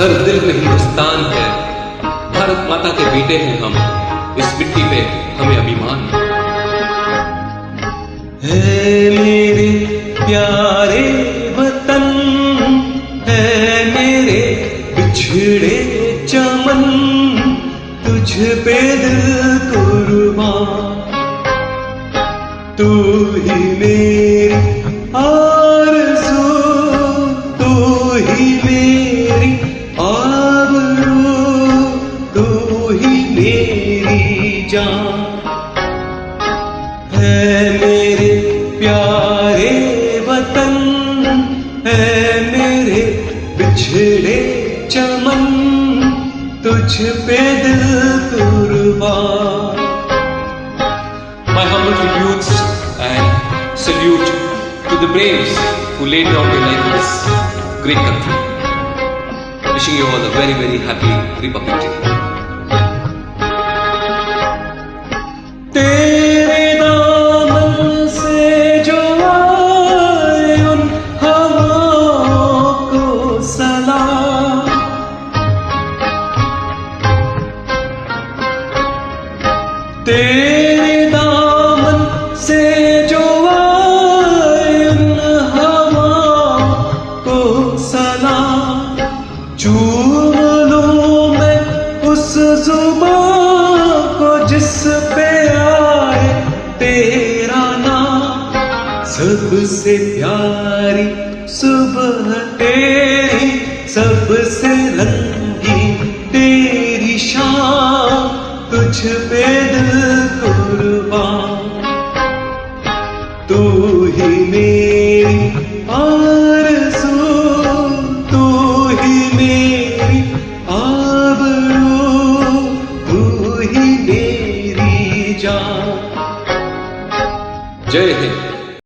हर दिल में हिंदुस्तान है, भारत माता के बेटे हैं हम, इस मिट्टी पे हमें अभिमान है। मेरे प्यारे वतन है, मेरे बिछड़े चमन, तुझ पे दिल कुर्बान। तू ही मेरी आरज़ू, तू ही मेरी आबरू, तू ही मेरी जान है। मेरे प्यारे वतन है, मेरे बिछड़े चमन, तुझ पे दिल कुर्बान। My humble tributes and salute to the braves who laid down their life in this great country. Wishing you all a very, very happy Republic Day. तेरे दामन से जो आए उन हवाओं को सलाम। तेरे दामन से जो आए उन हवाओं को सलाम। चूम लूं मैं उस जुबान को जिस पे आए तेरा नाम। सबसे प्यारी सुबह तेरी, सबसे रंगीन तेरी शाम, तुझ पे दिल कुर्बान। तू ही मेरी आरज़ू, तू ही मेरी आबरू, तू ही मेरी जान। जय हिंद।